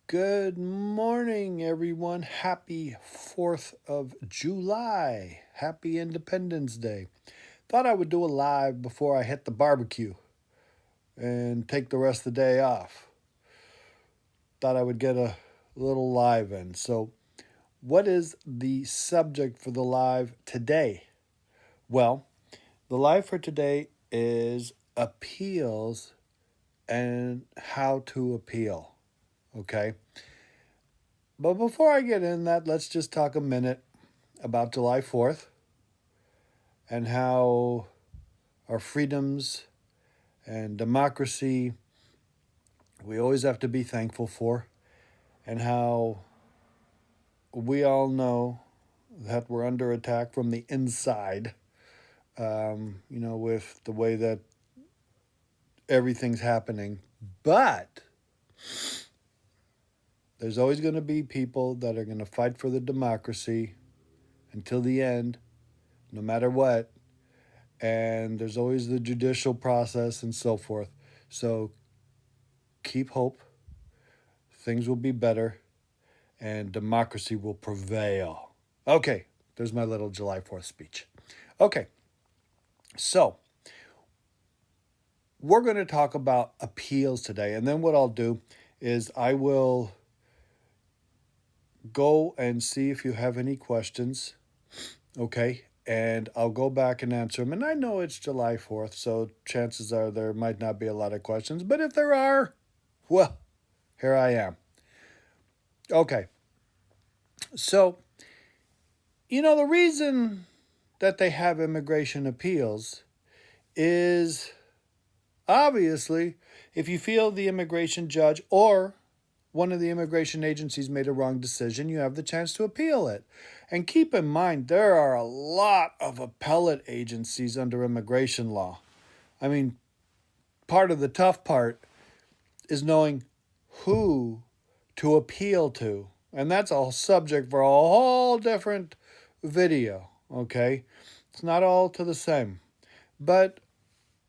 Good morning, everyone. Happy 4th of July. Happy Independence Day. Thought I would do a live before I hit the barbecue and take the rest of the day off. Thought I would get a little live in. So, what is the subject for the live today? Well, the live for today is appeals and how to appeal. Okay? But before I get in that, let's just talk a minute about July 4th and how our freedoms and democracy we always have to be thankful for, and how we all know that we're under attack from the inside, with the way that everything's happening. But there's always going to be people that are going to fight for the democracy until the end, no matter what. And there's always the judicial process and so forth. So keep hope. Things will be better and democracy will prevail. Okay, there's my little July 4th speech. Okay, so we're going to talk about appeals today. And then what I'll do is I will go and see if you have any questions. Okay, and I'll go back and answer them. And I know it's July 4th, so chances are there might not be a lot of questions. But if there are, well, here I am. Okay, so, the reason that they have immigration appeals is obviously if you feel the immigration judge or one of the immigration agencies made a wrong decision, you have the chance to appeal it. And keep in mind, there are a lot of appellate agencies under immigration law. I mean, part of the tough part is knowing who to appeal to. And that's a subject for a whole different video, okay? It's not all to the same. But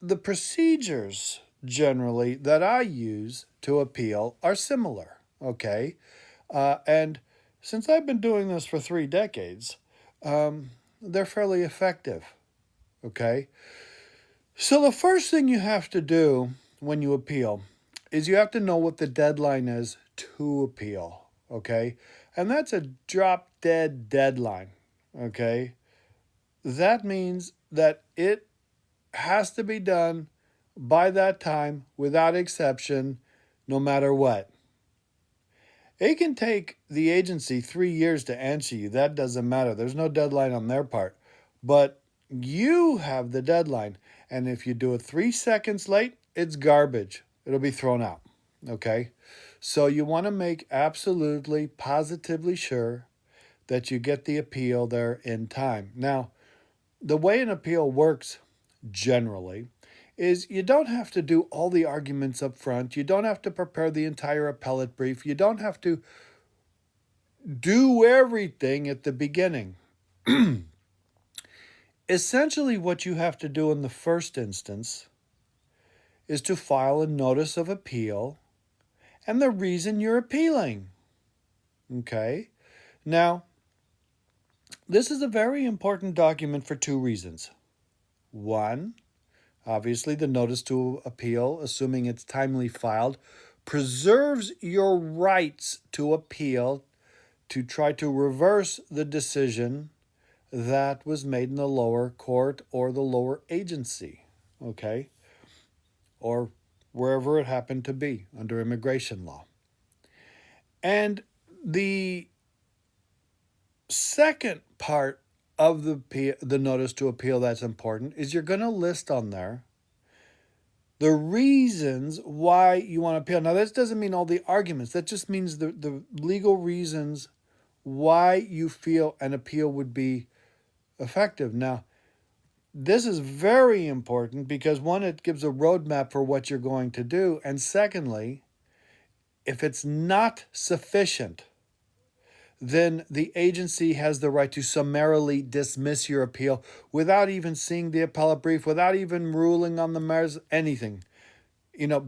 the procedures generally that I use to appeal are similar, okay? And since I've been doing this for 3 decades, they're fairly effective, okay? So the first thing you have to do when you appeal is you have to know what the deadline is to appeal, okay? And that's a drop-dead deadline, okay? That means that it has to be done by that time without exception, no matter what. It can take the agency 3 years to answer you. That doesn't matter. There's no deadline on their part. But you have the deadline. And if you do it 3 seconds late, it's garbage. It'll be thrown out. Okay? So you want to make absolutely, positively sure that you get the appeal there in time. Now, the way an appeal works generally is you don't have to do all the arguments up front. You don't have to prepare the entire appellate brief. You don't have to do everything at the beginning. Essentially, what you have to do in the first instance is to file a notice of appeal and the reason you're appealing. Okay? Now, this is a very important document for 2 reasons. One, obviously, the notice to appeal, assuming it's timely filed, preserves your rights to appeal to try to reverse the decision that was made in the lower court or the lower agency, okay? Or wherever it happened to be under immigration law. And the second part of the notice to appeal that's important is you're going to list on there the reasons why you want to appeal. Now, this doesn't mean all the arguments. That just means the legal reasons why you feel an appeal would be effective. Now, this is very important because, one, it gives a roadmap for what you're going to do. And secondly, if it's not sufficient, then the agency has the right to summarily dismiss your appeal without even seeing the appellate brief, without even ruling on the merits, anything.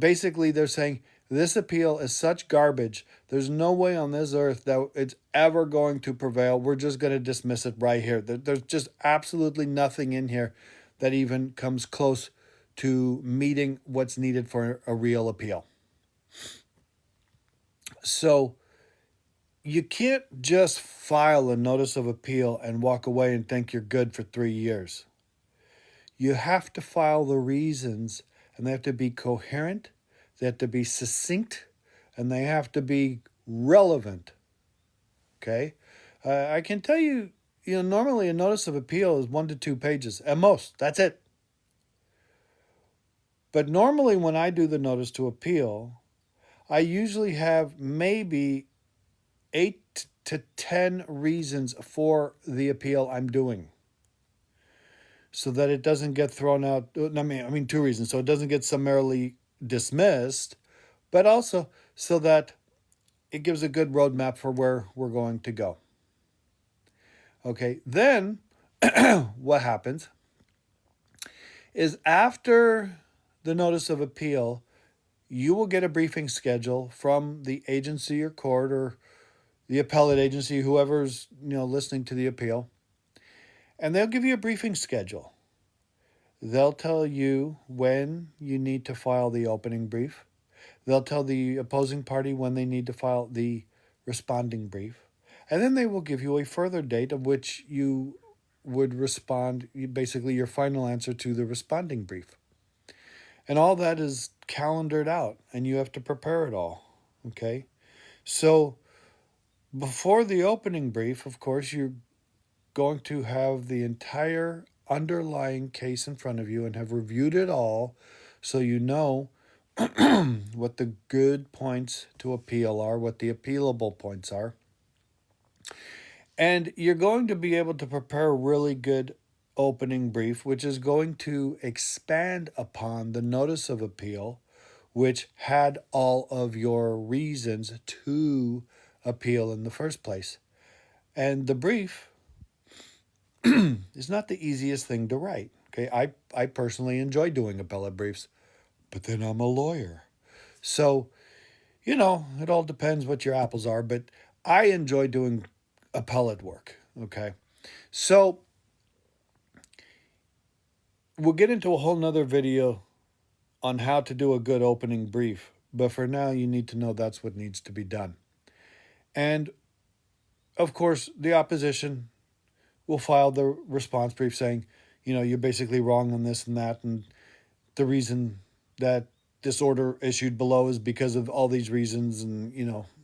Basically they're saying This appeal is such garbage. There's no way on this earth that it's ever going to prevail. We're just going to dismiss it right here. There's just absolutely nothing in here that even comes close to meeting what's needed for a real appeal. So you can't just file a notice of appeal and walk away and think you're good for 3 years. You have to file the reasons, and they have to be coherent, they have to be succinct, and they have to be relevant. Okay? I can tell you, normally a notice of appeal is 1 to 2 pages at most. That's it. But normally when I do the notice to appeal, I usually have maybe 8 to 10 reasons for the appeal I'm doing, so that it doesn't get thrown out. I mean 2 reasons. So it doesn't get summarily dismissed, but also so that it gives a good roadmap for where we're going to go. Okay, then what happens is after the notice of appeal, you will get a briefing schedule from the agency or court or the appellate agency, whoever's listening to the appeal, and they'll give you a briefing schedule. They'll tell you when you need to file the opening brief. They'll tell the opposing party when they need to file the responding brief. And then they will give you a further date of which you would respond, basically your final answer to the responding brief. And all that is calendared out, and you have to prepare it all. Okay? So before the opening brief, of course, you're going to have the entire underlying case in front of you and have reviewed it all, so you know what the good points to appeal are, what the appealable points are. And you're going to be able to prepare a really good opening brief, which is going to expand upon the notice of appeal, which had all of your reasons to appeal in the first place. And the brief is not the easiest thing to write. Okay, I personally enjoy doing appellate briefs, but then I'm a lawyer. So, it all depends what your apples are, but I enjoy doing appellate work. Okay, so we'll get into a whole nother video on how to do a good opening brief, but for now you need to know that's what needs to be done. And of course, the opposition will file the response brief saying, you're basically wrong on this and that, and the reason that this order issued below is because of all these reasons, and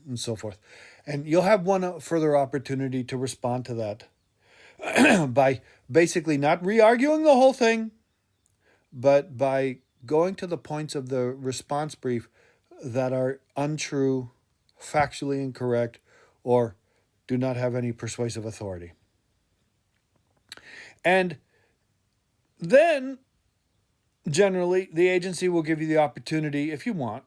and so forth. And you'll have one further opportunity to respond to that by basically not re-arguing the whole thing, but by going to the points of the response brief that are untrue, factually incorrect, or do not have any persuasive authority. And then, generally, the agency will give you the opportunity, if you want,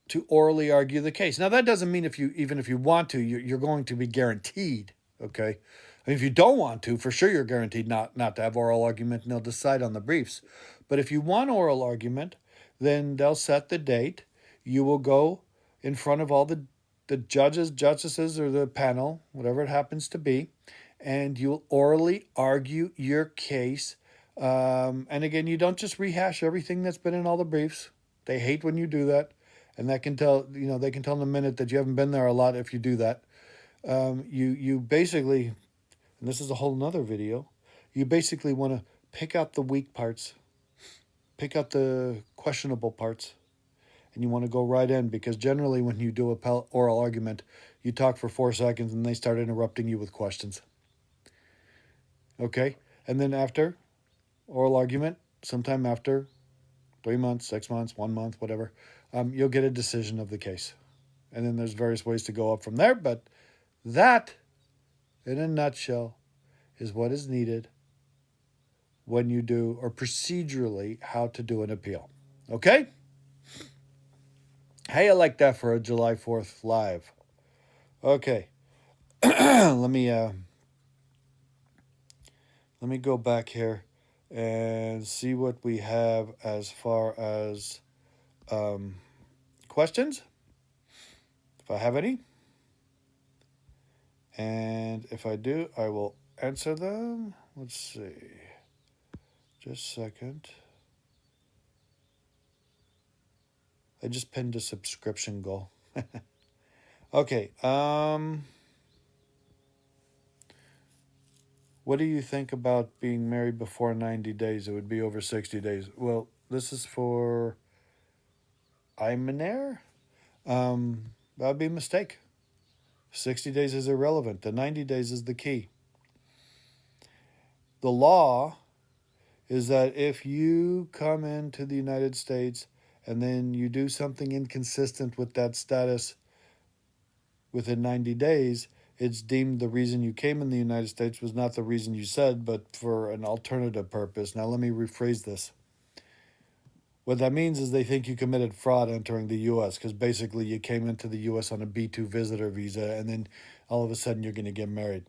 to orally argue the case. Now, that doesn't mean even if you want to, you're going to be guaranteed, okay? I mean, if you don't want to, for sure you're guaranteed not to have oral argument, and they'll decide on the briefs. But if you want oral argument, then they'll set the date. You will go in front of all the judges, justices, or the panel, whatever it happens to be, and you'll orally argue your case. And again, you don't just rehash everything that's been in all the briefs. They hate when you do that. And that can tell, they can tell in a minute that you haven't been there a lot if you do that. You basically, and this is a whole nother video, you basically want to pick out the weak parts, pick out the questionable parts, and you want to go right in, because generally when you do a oral argument, you talk for 4 seconds and they start interrupting you with questions. Okay? And then after oral argument, sometime after 3 months, 6 months, 1 month, whatever, you'll get a decision of the case. And then there's various ways to go up from there, but that, in a nutshell, is what is needed when you do, or procedurally, how to do an appeal. Okay? How you like that for a July 4th live? Okay. Let me go back here and see what we have as far as questions, if I have any. And if I do, I will answer them. Let's see. Just a second. I just pinned a subscription goal. Okay. What do you think about being married before 90 days? It would be over 60 days. Well, this is for Imaner. That would be a mistake. 60 days is irrelevant. The 90 days is the key. The law is that if you come into the United States and then you do something inconsistent with that status within 90 days, it's deemed the reason you came in the United States was not the reason you said, but for an alternative purpose. Now, let me rephrase this. What that means is they think you committed fraud entering the U.S. because basically you came into the U.S. on a B-2 visitor visa and then all of a sudden you're going to get married.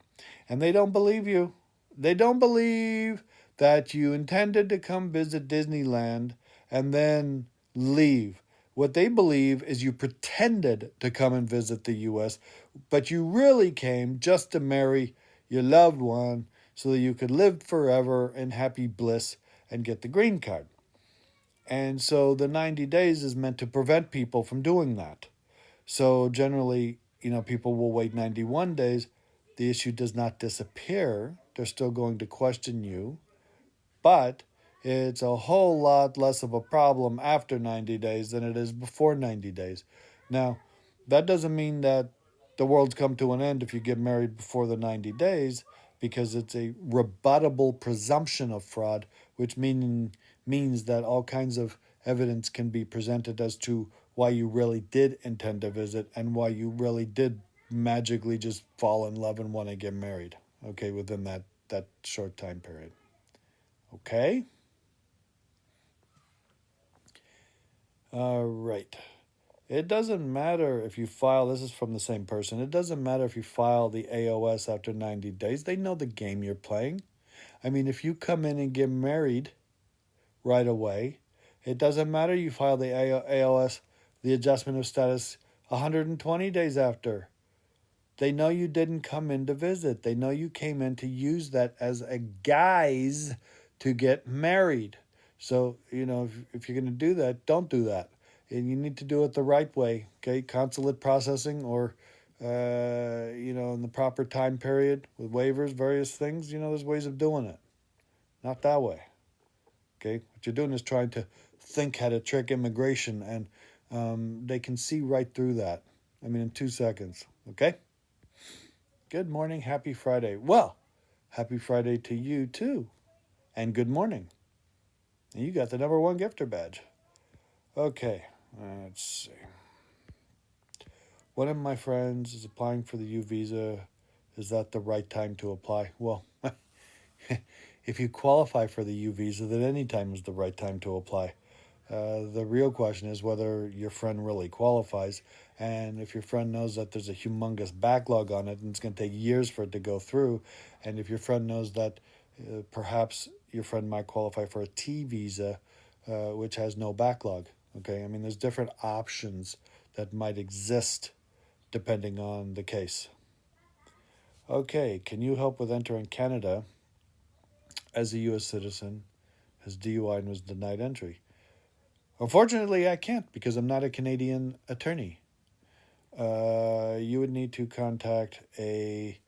And they don't believe you. They don't believe that you intended to come visit Disneyland and then leave. What they believe is you pretended to come and visit the U.S., but you really came just to marry your loved one so that you could live forever in happy bliss and get the green card. And so the 90 days is meant to prevent people from doing that. So generally, people will wait 91 days. The issue does not disappear. They're still going to question you. But it's a whole lot less of a problem after 90 days than it is before 90 days. Now, that doesn't mean that the world's come to an end if you get married before the 90 days, because it's a rebuttable presumption of fraud, which means that all kinds of evidence can be presented as to why you really did intend to visit and why you really did magically just fall in love and want to get married, okay, within that short time period. Okay? All right. It doesn't matter if you file, this is from the same person, it doesn't matter if you file the AOS after 90 days. They know the game you're playing. I mean, if you come in and get married right away, it doesn't matter you file the AOS, the adjustment of status, 120 days after. They know you didn't come in to visit. They know you came in to use that as a guise to get married. So, if you're going to do that, don't do that. And you need to do it the right way, okay? Consulate processing or, in the proper time period with waivers, various things. There's ways of doing it. Not that way, okay? What you're doing is trying to think how to trick immigration, and they can see right through that. In 2 seconds, okay? Good morning. Happy Friday. Well, happy Friday to you, too. And good morning. And you got the #1 gifter badge. Okay, let's see. One of my friends is applying for the U visa. Is that the right time to apply? Well, if you qualify for the U visa, then any time is the right time to apply. The real question is whether your friend really qualifies, and if your friend knows that there's a humongous backlog on it and it's going to take years for it to go through, and if your friend knows that perhaps your friend might qualify for a T visa, which has no backlog. Okay, there's different options that might exist depending on the case. Okay, can you help with entering Canada as a U.S. citizen, has DUI and was denied entry? Unfortunately, I can't because I'm not a Canadian attorney. You would need to contact a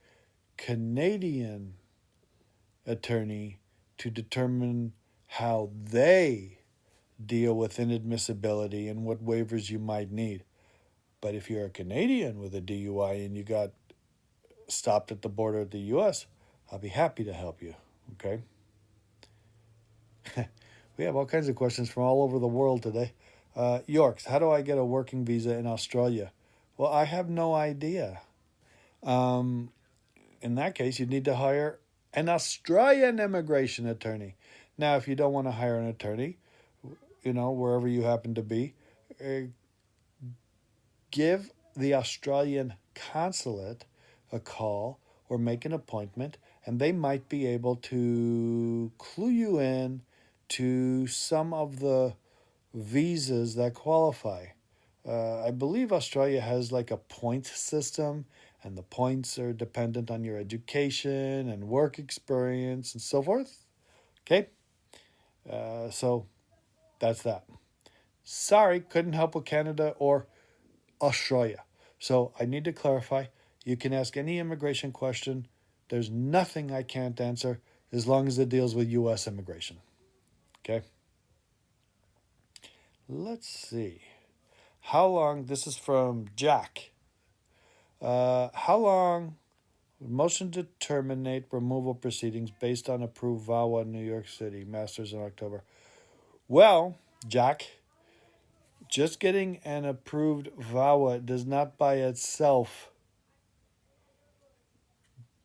Canadian attorney to determine how they deal with inadmissibility and what waivers you might need. But if you're a Canadian with a DUI and you got stopped at the border of the U.S., I'll be happy to help you, okay? We have all kinds of questions from all over the world today. Yorks, how do I get a working visa in Australia? Well, I have no idea. In that case, you'd need to hire an Australian immigration attorney. Now, if you don't want to hire an attorney, wherever you happen to be, give the Australian consulate a call or make an appointment, and they might be able to clue you in to some of the visas that qualify. I believe Australia has like a point system, and the points are dependent on your education and work experience and so forth. Okay, so that's that. Sorry, couldn't help with Canada or Australia. So I need to clarify. You can ask any immigration question. There's nothing I can't answer as long as it deals with U.S. immigration. Okay. Let's see. How long? This is from Jack. How long? Motion to terminate removal proceedings based on approved VAWA in New York City. Masters in October. Well, Jack, just getting an approved VAWA does not by itself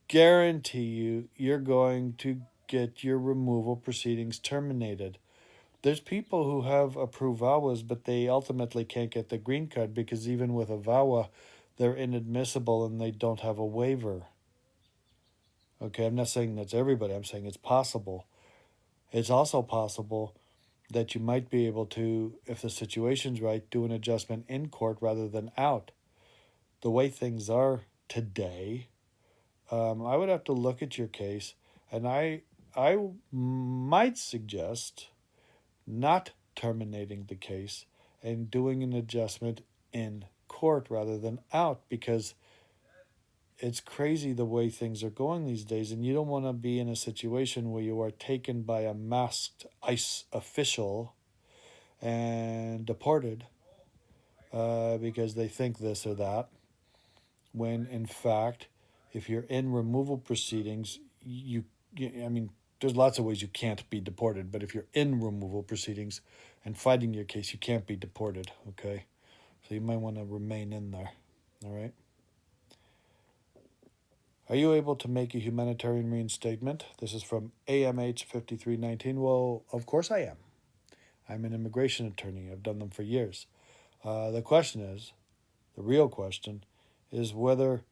guarantee you're going to get your removal proceedings terminated. There's people who have approved VAWAs, but they ultimately can't get the green card because even with a VAWA, they're inadmissible and they don't have a waiver. Okay, I'm not saying that's everybody. I'm saying it's possible. It's also possible that you might be able to, if the situation's right, do an adjustment in court rather than out. The way things are today, I would have to look at your case, and I might suggest not terminating the case and doing an adjustment in court rather than out, because it's crazy the way things are going these days, and you don't want to be in a situation where you are taken by a masked ICE official and deported because they think this or that, when in fact, if you're in removal proceedings, I mean, there's lots of ways you can't be deported, but if you're in removal proceedings and fighting your case, you can't be deported, okay? So you might want to remain in there, all right? Are you able to make a humanitarian reinstatement? This is from AMH 5319. Well, of course I am. I'm an immigration attorney. I've done them for years. The real question is whether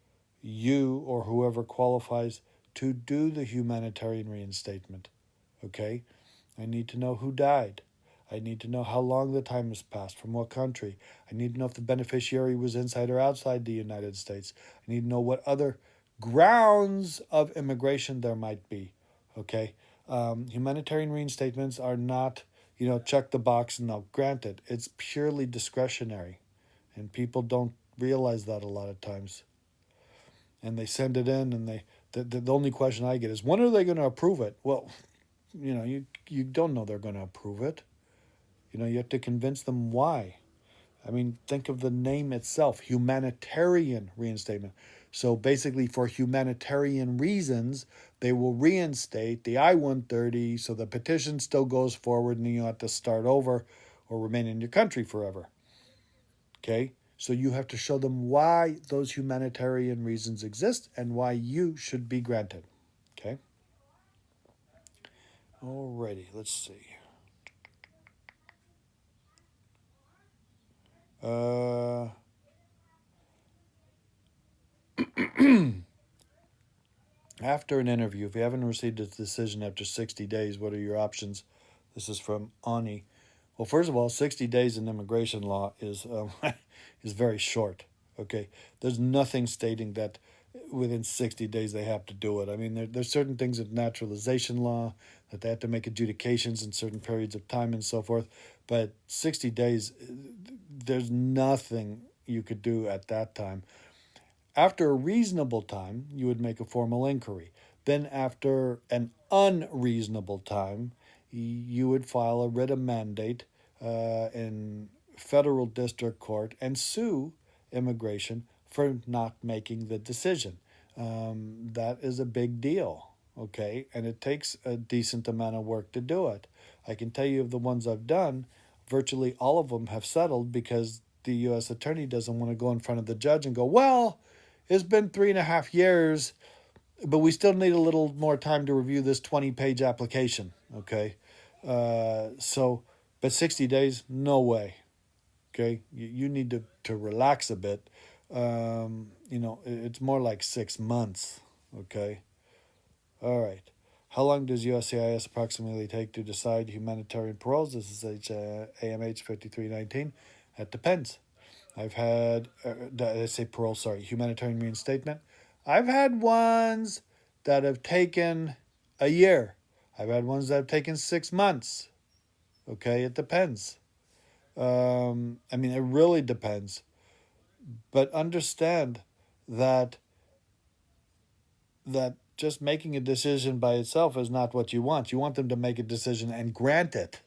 you or whoever qualifies to do the humanitarian reinstatement. Okay? I need to know who died. I need to know how long the time has passed, from what country. I need to know if the beneficiary was inside or outside the United States. I need to know what other grounds of immigration there might be. Okay? Humanitarian reinstatements are not, check the box and they'll grant it. It's purely discretionary. And people don't realize that a lot of times. And they send it in, and the only question I get is, when are they going to approve it? Well, you don't know they're going to approve it. You have to convince them why. I mean, think of the name itself, humanitarian reinstatement. So basically, for humanitarian reasons, they will reinstate the I-130, so the petition still goes forward and you don't have to start over or remain in your country forever. Okay? So you have to show them why those humanitarian reasons exist and why you should be granted. Okay? Alrighty, let's see. After an interview, if you haven't received a decision after 60 days, what are your options? This is from Ani. Well, first of all, 60 days in immigration law is is very short. Okay, there's nothing stating that within 60 days they have to do it. I mean, there's certain things in naturalization law that they have to make adjudications in certain periods of time and so forth. But 60 days, there's nothing you could do at that time. After a reasonable time, you would make a formal inquiry. Then, after an unreasonable time, you would file a writ of mandate in federal district court and sue immigration for not making the decision. That is a big deal, okay? And it takes a decent amount of work to do it. I can tell you of the ones I've done, virtually all of them have settled because the U.S. attorney doesn't want to go in front of the judge and go, well, it's been 3.5 years, but we still need a little more time to review this 20-page application, okay? But 60 days, no way, okay? You need to relax a bit. It's more like 6 months, okay? All right. How long does USCIS approximately take to decide humanitarian paroles? This is AMH 5319. That depends. I've had, let's say parole, sorry, humanitarian reinstatement. I've had ones that have taken a year. I've had ones that have taken 6 months. Okay, it depends. I mean, it really depends. But understand that just making a decision by itself is not what you want. You want them to make a decision and grant it.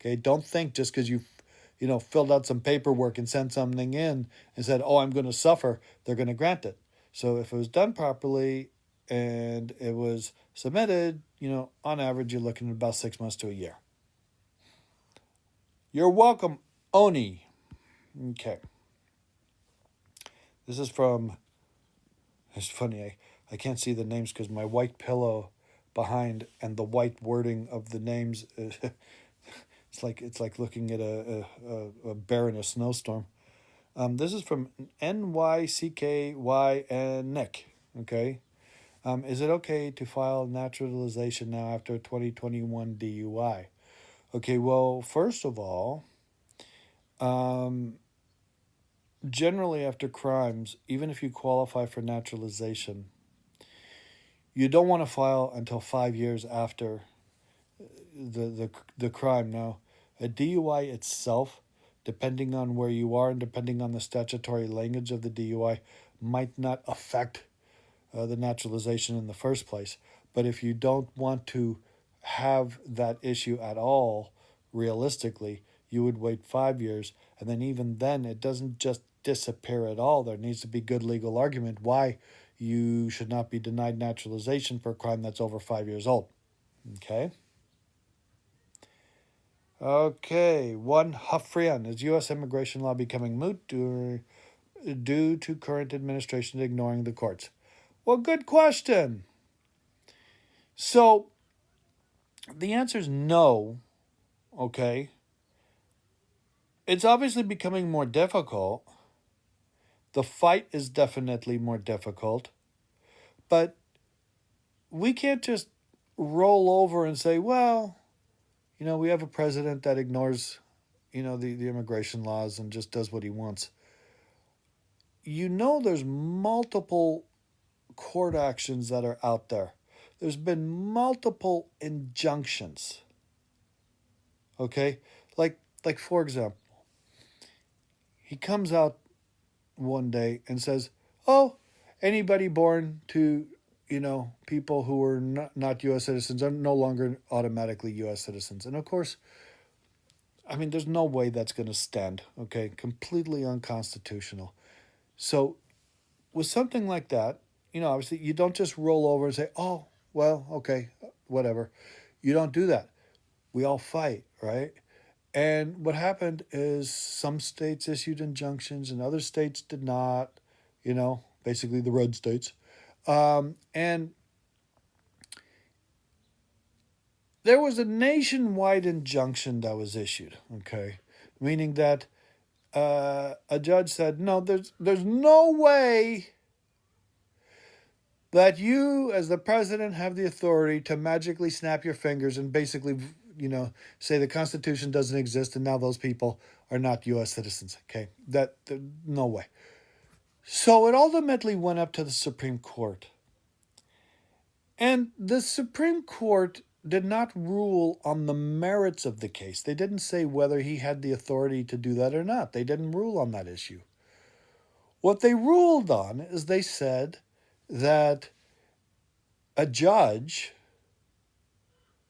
Okay, don't think just because you filled out some paperwork and sent something in and said, "Oh, I'm going to suffer," they're going to grant it. So if it was done properly and it was submitted, on average, you're looking at about 6 months to a year. You're welcome, Oni. Okay. This is from. It's funny. I can't see the names because my white pillow behind and the white wording of the names. It's like looking at a bear in a snowstorm. This is from NYCKY and Nick. Okay. Is it okay to file naturalization now after 2021 DUI? Okay, well, first of all, generally after crimes, even if you qualify for naturalization, you don't want to file until 5 years after the crime. Now, a DUI itself, depending on where you are and depending on the statutory language of the DUI, might not affect the naturalization in the first place. But if you don't want to have that issue at all, realistically, you would wait 5 years. And then even then, it doesn't just disappear at all. There needs to be good legal argument why you should not be denied naturalization for a crime that's over 5 years old. Okay? Okay, one Huffrian. Is U.S. immigration law becoming moot due to current administration ignoring the courts? Well, good question. So, the answer is no, okay? It's obviously becoming more difficult. The fight is definitely more difficult. But we can't just roll over and say, well, we have a president that ignores, the immigration laws and just does what he wants. There's multiple court actions that are out there. There's been multiple injunctions. Okay? Like for example, he comes out one day and says, "Oh, anybody born to, people who are not U.S. citizens are no longer automatically U.S. citizens." And of course, I mean, there's no way that's going to stand. Okay? Completely unconstitutional. So with something like that, obviously you don't just roll over and say, "Oh, well, okay, whatever." You don't do that. We all fight, right? And what happened is some states issued injunctions and other states did not, basically the red states. And there was a nationwide injunction that was issued, okay? Meaning that a judge said, no, there's no way that you, as the president, have the authority to magically snap your fingers and basically, say the Constitution doesn't exist and now those people are not U.S. citizens. Okay, no way. So it ultimately went up to the Supreme Court. And the Supreme Court did not rule on the merits of the case. They didn't say whether he had the authority to do that or not. They didn't rule on that issue. What they ruled on is they said that a judge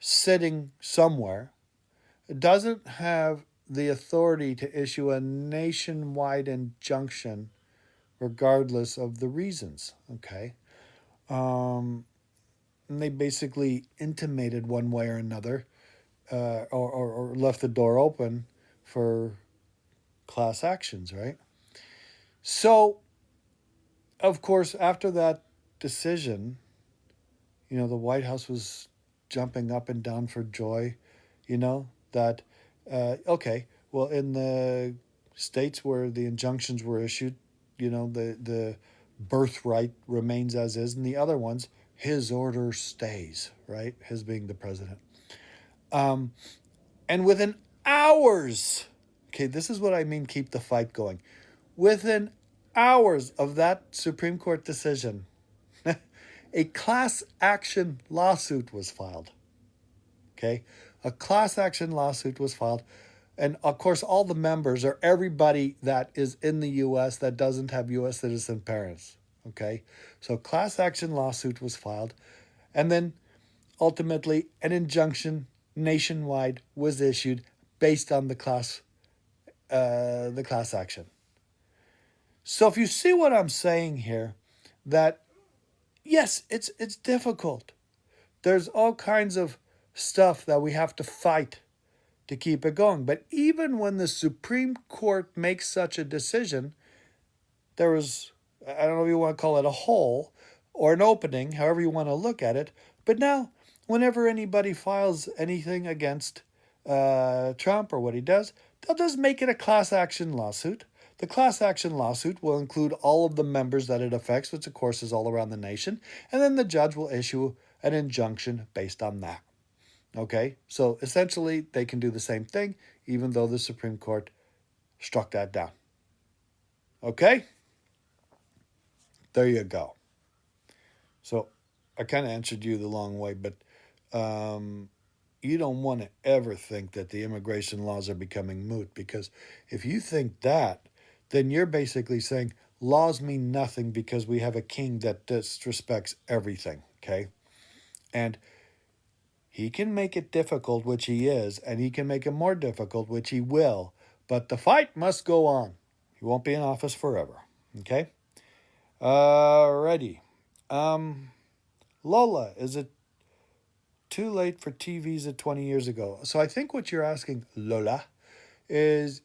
sitting somewhere doesn't have the authority to issue a nationwide injunction regardless of the reasons, okay? And they basically intimated one way or another or left the door open for class actions, right? So, of course, after that decision, the White House was jumping up and down for joy, that, okay, well, in the states where the injunctions were issued, the birthright remains as is, and the other ones, his order stays, right? His being the president. And within hours, okay, this is what I mean, keep the fight going. Within hours of that Supreme Court decision, a class action lawsuit was filed. Okay? A class action lawsuit was filed. And of course, all the members are everybody that is in the U.S. that doesn't have U.S. citizen parents. Okay? So, class action lawsuit was filed. And then ultimately, an injunction nationwide was issued based on the class action. So, if you see what I'm saying here, that yes, it's difficult. There's all kinds of stuff that we have to fight to keep it going. But even when the Supreme Court makes such a decision, there was, I don't know if you want to call it a hole or an opening, however you want to look at it. But now, whenever anybody files anything against Trump or what he does, they'll just make it a class action lawsuit. The class action lawsuit will include all of the members that it affects, which of course is all around the nation, and then the judge will issue an injunction based on that. Okay, so essentially they can do the same thing, even though the Supreme Court struck that down. Okay, there you go. So I kind of answered you the long way, but you don't want to ever think that the immigration laws are becoming moot, because if you think that, then you're basically saying laws mean nothing because we have a king that disrespects everything, okay? And he can make it difficult, which he is, and he can make it more difficult, which he will, but the fight must go on. He won't be in office forever, okay? Alrighty. Lola, is it too late for T visa 20 years ago? So I think what you're asking, Lola, is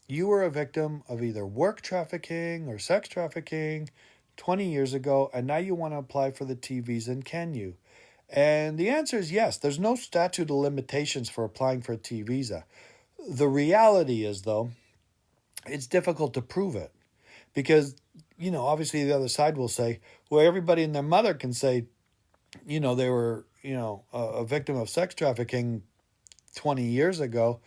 you were a victim of either work trafficking or sex trafficking 20 years ago, and now you want to apply for the T visa, and can you? And the answer is yes. There's no statute of limitations for applying for a T visa. The reality is, though, it's difficult to prove it because, obviously the other side will say, well, everybody and their mother can say, they were, a victim of sex trafficking 20 years ago,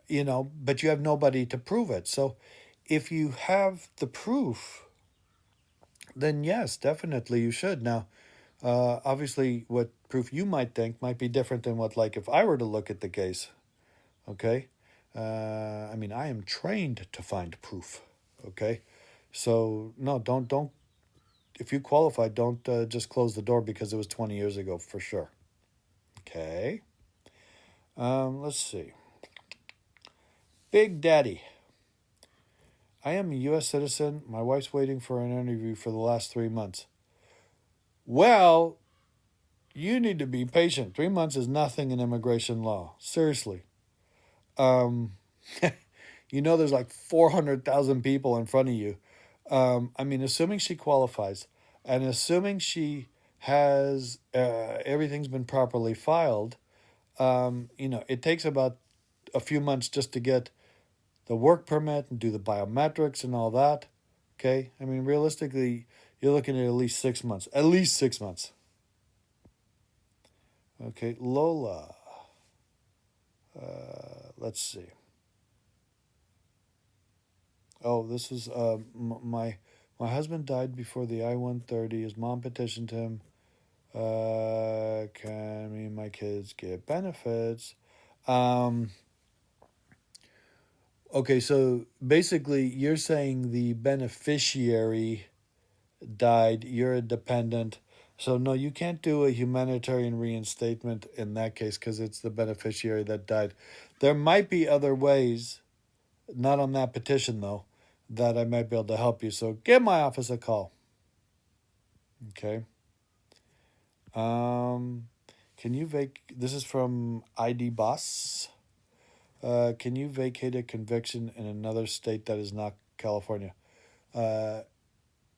but you have nobody to prove it. So if you have the proof, then yes, definitely you should. Now, obviously, what proof you might think might be different than what, like, if I were to look at the case, okay? I mean, I am trained to find proof, okay? So, no, don't, if you qualify, don't just close the door because it was 20 years ago, for sure. Okay. Let's see. Big Daddy. I am a U.S. citizen. My wife's waiting for an interview for the last 3 months. Well, you need to be patient. 3 months is nothing in immigration law. Seriously. There's like 400,000 people in front of you. Assuming she qualifies and assuming she has everything's been properly filed, it takes about a few months just to get the work permit and do the biometrics and all that. Okay? I mean, realistically, you're looking at least 6 months. At least 6 months. Okay, Lola. Let's see. Oh, this is my husband died before the I-130. His mom petitioned him. Can me and my kids get benefits? Okay, so basically you're saying the beneficiary died, you're a dependent. So no, you can't do a humanitarian reinstatement in that case because it's the beneficiary that died. There might be other ways, not on that petition though, that I might be able to help you. So give my office a call. Okay. Can you this is from ID Boss. Can you vacate a conviction in another state that is not California?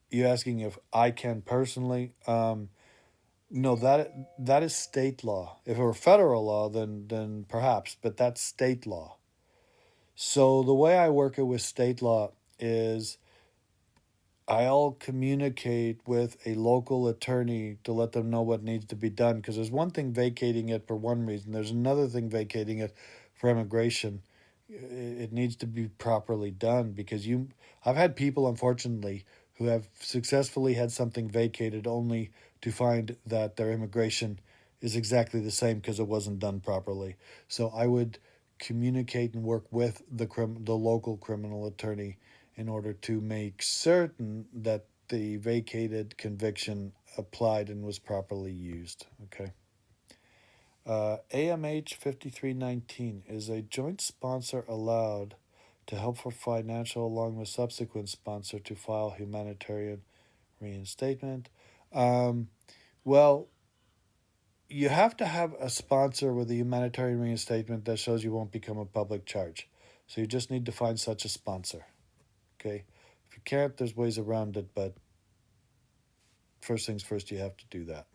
You're asking if I can personally? No, that is state law. If it were federal law, then perhaps, but that's state law. So the way I work it with state law is I'll communicate with a local attorney to let them know what needs to be done. Because there's one thing vacating it for one reason. There's another thing vacating it for immigration. it needs to be properly done, because I've had people, unfortunately, who have successfully had something vacated only to find that their immigration is exactly the same because it wasn't done properly. So I would communicate and work with the local criminal attorney in order to make certain that the vacated conviction applied and was properly used. Okay. AMH 5319, is a joint sponsor allowed to help for financial along with subsequent sponsor to file humanitarian reinstatement? Well, you have to have a sponsor with a humanitarian reinstatement that shows you won't become a public charge. So you just need to find such a sponsor. Okay? If you can't, there's ways around it, but first things first, you have to do that.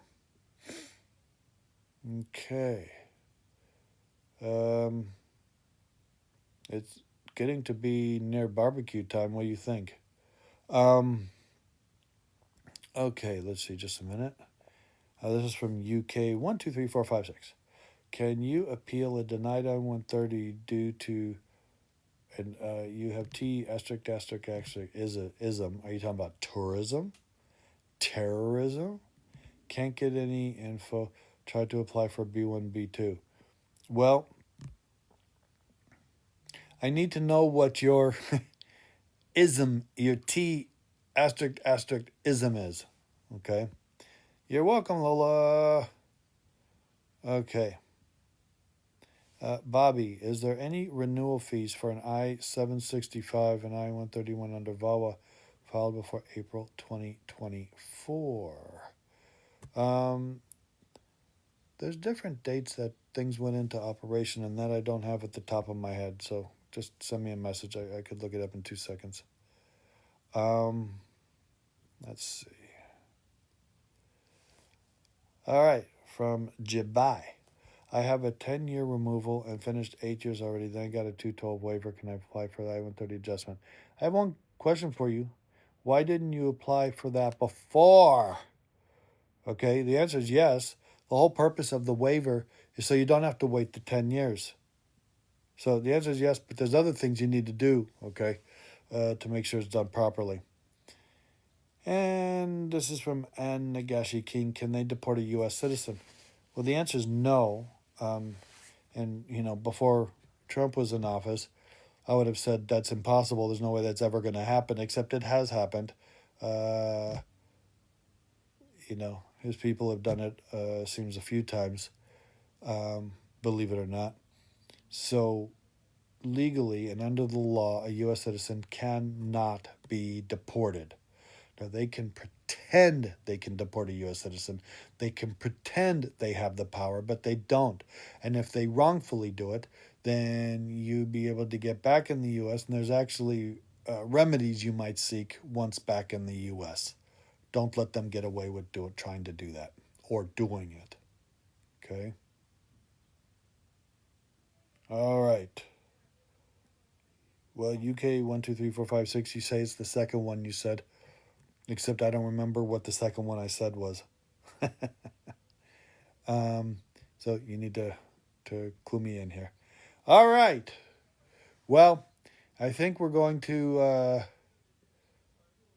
Okay. It's getting to be near barbecue time. What do you think? Okay, let's see, just a minute. This is from UK 123456. Can you appeal a denied I-130 due to, and you have T asterisk asterisk asterisk ism? Are you talking about tourism? Terrorism? Can't get any info. Tried to apply for B1, B2. Well, I need to know what your ism, your T asterisk asterisk ism is. Okay. You're welcome, Lola. Okay. Bobby, is there any renewal fees for an I-765 and I-131 under VAWA filed before April 2024? There's different dates that things went into operation, and that I don't have at the top of my head, so just send me a message. I could look it up in 2 seconds. Let's see. All right, from Jibai. I have a 10-year removal and finished 8 years already. Then I got a 212 waiver. Can I apply for the I-130 adjustment? I have one question for you. Why didn't you apply for that before? Okay, the answer is yes. The whole purpose of the waiver is so you don't have to wait the 10 years. So the answer is yes, but there's other things you need to do, okay, to make sure it's done properly. And this is from Ann Nagashi King. Can they deport a U.S. citizen? Well, the answer is no. And, before Trump was in office, I would have said that's impossible. There's no way that's ever going to happen, except it has happened. His people have done it, seems a few times, believe it or not. So legally and under the law, a U.S. citizen cannot be deported. Now, they can pretend they can deport a U.S. citizen. They can pretend they have the power, but they don't. And if they wrongfully do it, then you'd be able to get back in the U.S., and there's actually remedies you might seek once back in the U.S. Don't let them get away with trying to do that or doing it. Okay? All right. Well, UK 123456, you say it's the second one you said. Except I don't remember what the second one I said was. So you need to clue me in here. All right. Well, I think we're going to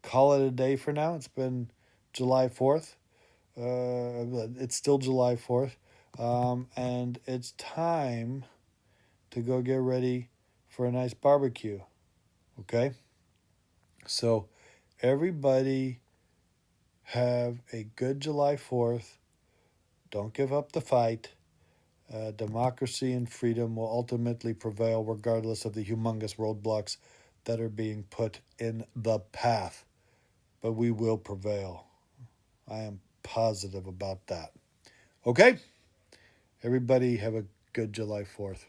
call it a day for now. It's been July 4th. It's still July 4th. And it's time to go get ready for a nice barbecue. Okay? So everybody have a good July 4th. Don't give up the fight. Democracy and freedom will ultimately prevail regardless of the humongous roadblocks that are being put in the path. But we will prevail. I am positive about that. Okay? Everybody have a good July 4th.